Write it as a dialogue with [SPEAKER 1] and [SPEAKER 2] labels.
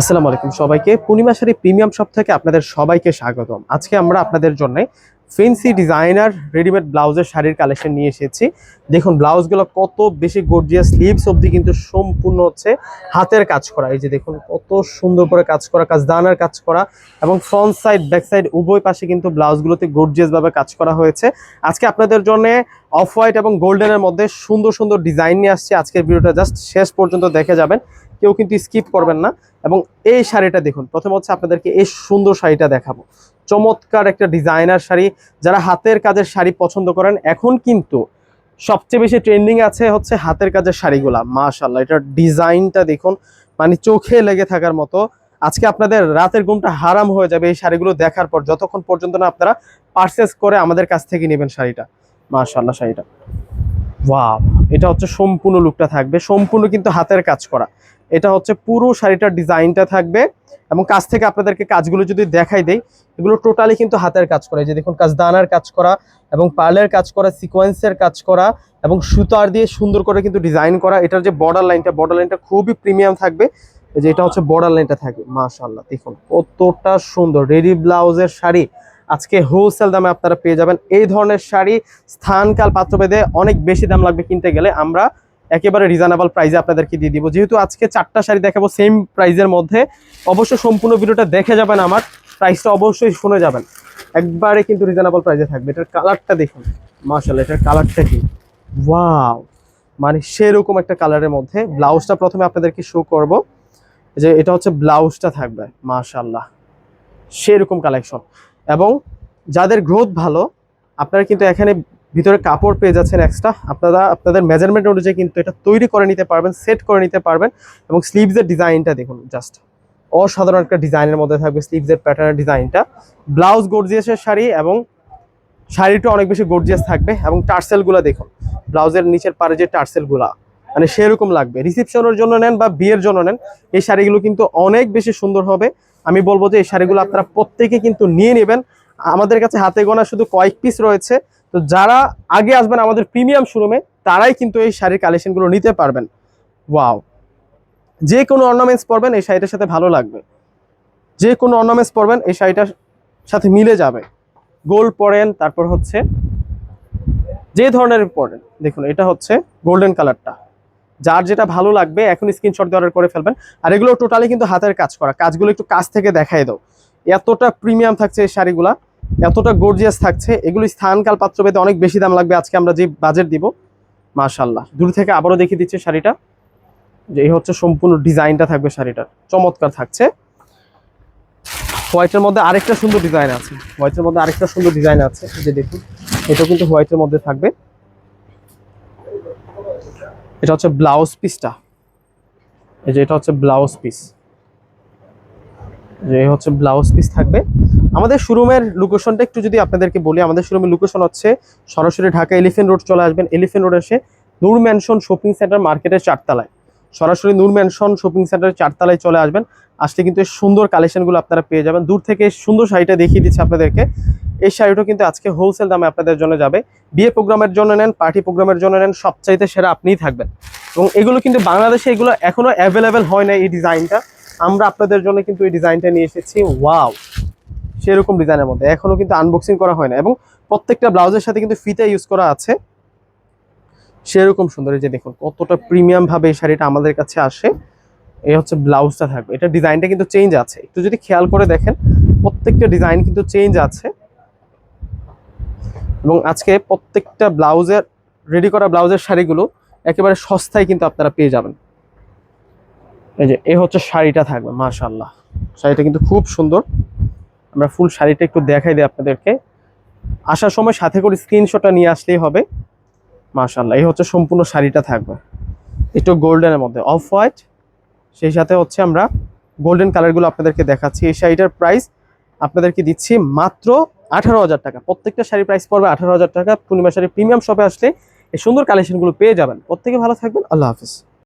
[SPEAKER 1] আসসালামু আলাইকুম সবাইকে। পূর্ণিমা শাড়ি প্রিমিয়াম শপ থেকে আপনাদের সবাইকে স্বাগতম। আজকে আমরা আপনাদের জন্য ফেন্সি ডিজাইনার রেডিমেড ব্লাউজের শাড়ির কালেকশন নিয়ে এসেছি। দেখুন ব্লাউজগুলো কত বেশি গর্জিয়াস, স্লিভস অবধি কিন্তু সম্পূর্ণ হচ্ছে হাতের কাজ করা। এই যে দেখুন কত সুন্দর করে কাজ করা, কাজদানার কাজ করা, এবং ফ্রন্ট সাইড ব্যাক সাইড উভয় পাশে কিন্তু ব্লাউজগুলোতে গর্জিয়াস ভাবে কাজ করা হয়েছে। আজকে আপনাদের জন্য অফ হোয়াইট এবং গোল্ডেনের মধ্যে সুন্দর সুন্দর ডিজাইন নিয়ে আসছে। আজকের ভিডিওটা জাস্ট শেষ পর্যন্ত দেখে যাবেন, কেউ কিন্তু স্কিপ করবেন না। এবং এই শাড়িটা দেখুন, প্রথম হচ্ছে আপনাদেরকে এই সুন্দর শাড়িটা দেখাবো। চমৎকার একটা ডিজাইনার শাড়ি। যারা হাতের কাজের শাড়ি পছন্দ করেন, এখন কিন্তু সবচেয়ে বেশি ট্রেন্ডিং আছে হচ্ছে হাতের কাজের শাড়িগুলা। মাশাআল্লাহ, এটার ডিজাইনটা দেখুন, মানে চোখে লেগে থাকার মতো। আজকে আপনাদের রাতের ঘুমটা হারাম হয়ে যাবে এই শাড়িগুলো দেখার পর, যতক্ষণ পর্যন্ত না আপনারা পারচেস করে আমাদের কাছ থেকে নেবেন শাড়িটা। মাশাআল্লাহ, শাড়িটা ওয়াও, এটা হচ্ছে সম্পূর্ণ লুকটা থাকবে, সম্পূর্ণ কিন্তু হাতের কাজ করা। এটা হচ্ছে পুরো শাড়িটার ডিজাইনটা থাকবে, এবং কাছ থেকে আপনাদেরকে কাজগুলো যদি দেখাই দেই, এগুলো টোটালি কিন্তু হাতের কাজ করা। এই যে দেখুন কাজদানার কাজ করা, এবং পার্লের কাজ করা, সিকোয়েন্সের কাজ করা, এবং সুতার দিয়ে সুন্দর করে কিন্তু ডিজাইন করা। এটার যে বর্ডার লাইনটা খুবই প্রিমিয়াম থাকবে। এই যে এটা হচ্ছে বর্ডার লাইনটা থাকবে। মাশাআল্লাহ, দেখুন কতটা সুন্দর রেডি ব্লাউজের শাড়ি আজকে হোলসেল দামে আপনারা পেয়ে যাবেন। এই ধরনের শাড়ি স্থানকাল পাত্রভেদে অনেক বেশি দাম লাগবে কিনতে গেলে, আমরা একেবারে রিজনেবল প্রাইসে আপনাদেরকে দিয়ে দিব। যেহেতু আজকে 4টা শাড়ি দেখাবো সেম প্রাইসের মধ্যে, অবশ্যই সম্পূর্ণ ভিডিওটা দেখে যাবেন, আমার প্রাইসটা অবশ্যই শুনে যাবেন। একবারে কিন্তু রিজনেবল প্রাইসে থাকবে। এটার কালারটা দেখুন, মাশাআল্লাহ, এটার কালারটা কি ওয়াও, মানে সেরকম একটা কালারের মধ্যে। ব্লাউজটা প্রথমে আপনাদেরকে শো করব, যে এটা হচ্ছে ব্লাউজটা থাকবে। মাশাআল্লাহ, সেরকম কালেকশন। এবং যাদের গ্রোথ ভালো, আপনারা কিন্তু এখানে ভিতরে কাপড় পেয়ে যাচ্ছেন এক্সট্রা। আপনারা আপনাদের মেজারমেন্ট অনুযায়ী কিন্তু এটা তৈরি করে নিতে পারবেন, সেট করে নিতে পারবেন। এবং স্লিভসের ডিজাইনটা দেখুন, জাস্ট অসাধারণ একটা ডিজাইনের মধ্যে থাকবে স্লিভসের প্যাটার্নের ডিজাইনটা। ব্লাউজ গর্জিয়াসের শাড়ি, এবং শাড়িটা অনেক বেশি গর্জিয়াস থাকবে। এবং টার্সেলগুলো দেখুন, ব্লাউজের নিচের পারে যে টার্সেলগুলা, মানে সেরকম লাগবে। রিসেপশনের জন্য নেন বা বিয়ের জন্য নেন, এই শাড়িগুলো কিন্তু অনেক বেশি সুন্দর হবে। আমি বলবো যে এই শাড়িগুলো আপনারা প্রত্যেকে কিন্তু নিয়ে নেবেন। আমাদের কাছে হাতে গোনা শুধু কয়েক পিস রয়েছে। তো যারা আগে আসবেন আমাদের প্রিমিয়াম শোরুমে, তারাই কিন্তু এই শাড়ির কালেকশনগুলো নিতে পারবেন। ওয়াও, যে কোনো অর্নামেন্টস পরবেন এই শাড়িটার সাথে ভালো লাগবে। যে কোনো অর্নামেন্টস পরবেন এই শাড়িটার সাথে মিলে যাবে। গোল্ড পরেন, তারপর হচ্ছে যে ধরনের পরেন, দেখুন এটা হচ্ছে গোল্ডেন কালারটা। যার যেটা ভালো লাগবে এখন স্ক্রিনশট দিয়ে অর্ডার করে ফেলবেন। আর এগুলো টোটালি কিন্তু হাতের কাজ করা। কাজগুলো একটু কাছ থেকে দেখাই দাও, এতটা প্রিমিয়াম থাকছে এই শাড়িগুলা, এতটা গর্জিয়াস থাকছে। এগুলো স্থানকাল পাত্রভেদে অনেক বেশি দাম লাগবে। আজকে আমরা যে বাজেট দিব, মাশাআল্লাহ। দূর থেকে আবারও দেখিয়ে দিচ্ছে শাড়িটা, যে এই হচ্ছে সম্পূর্ণ ডিজাইনটা থাকবে শাড়িটার, চমৎকার থাকছে। হোয়াইটের মধ্যে আরেকটা সুন্দর ডিজাইন আছে, যে দেখুন এটাও কিন্তু হোয়াইটের মধ্যে থাকবে। এটা হচ্ছে ব্লাউজ পিসটা, এই যে এটা হচ্ছে ব্লাউজ পিস, যে হচ্ছে ব্লাউজ পিস থাকবে। আমাদের শোরুমের লোকেশনটা একটু যদি আপনাদেরকে বলি, আমাদের শোরুমের লোকেশন হচ্ছে সরাসরি ঢাকা এলিফ্যান্ট রোড চলে আসবেন। এলিফ্যান্ট রোড এসে নূর ম্যানশন শপিং সেন্টার মার্কেটের 4তলায়, সরাসরি নূর ম্যানশন শপিং সেন্টারের 4তলায় চলে আসবেন। আসলে কিন্তু এই সুন্দর কালেকশনগুলো আপনারা পেয়ে যাবেন। দূর থেকে সুন্দর শাড়িটা দেখিয়ে দিচ্ছে আপনাদেরকে। এই শাড়িটা কিন্তু আজকে হোলসেল দামে আপনাদের জন্য যাবে। বিয়ে প্রোগ্রামের জন্য নেন, পার্টি প্রোগ্রামের জন্য নেন, সবচাইতে সেরা আপনিই থাকবেন। এবং এগুলো কিন্তু বাংলাদেশে এগুলো এখনো অ্যাভেলেবেল হয় না। এই ডিজাইনটা আমরা আপনাদের জন্য কিন্তু এই ডিজাইনটা নিয়ে এসেছি। ওয়াও, সেরকম ডিজাইনের মধ্যে এখনো কিন্তু আনবক্সিং করা হয় না, এবং প্রত্যেকটা ব্লাউজের সাথে কিন্তু ফিতা ইউজ করা আছে, সেরকম সুন্দর। এই যে দেখুন কতটা প্রিমিয়াম ভাবে এই শাড়িটা আমাদের কাছে আসে। এই হচ্ছে ব্লাউজটা থাকবে। এটা ডিজাইনটা কিন্তু চেঞ্জ আছে, একটু যদি খেয়াল করে দেখেন প্রত্যেকটা ডিজাইন কিন্তু চেঞ্জ আছে। এবং আজকে প্রত্যেকটা ব্লাউজের রেডি করা ব্লাউজের শাড়িগুলো একেবারে সস্তায় কিন্তু আপনারা পেয়ে যাবেন। এই যে এই হচ্ছে শাড়িটা থাকবে। মাশাআল্লাহ, শাড়িটা কিন্তু খুব সুন্দর। আমরা ফুল শাড়িটা একটু দেখাই দিই আপনাদেরকে। আসার সময় সাথে করে স্ক্রিনশটটা নিয়ে আসলেই হবে। মাশাআল্লাহ, এই হচ্ছে সম্পূর্ণ শাড়িটা থাকবে, একটু গোল্ডেনের মধ্যে অফ হোয়াইট, সেই সাথে হচ্ছে আমরা গোল্ডেন কালারগুলো আপনাদেরকে দেখাচ্ছি। এই শাড়িটার প্রাইস আপনাদেরকে দিচ্ছি মাত্র 18,000 টাকা। প্রত্যেকটা শাড়ি প্রাইস পড়বে 18,000 টাকা। পূর্ণিমা শাড়ি প্রিমিয়াম শপে আসলে এই সুন্দর কালেকশনগুলো পেয়ে যাবেন। প্রত্যেকে ভালো থাকবেন, আল্লাহ হাফিজ।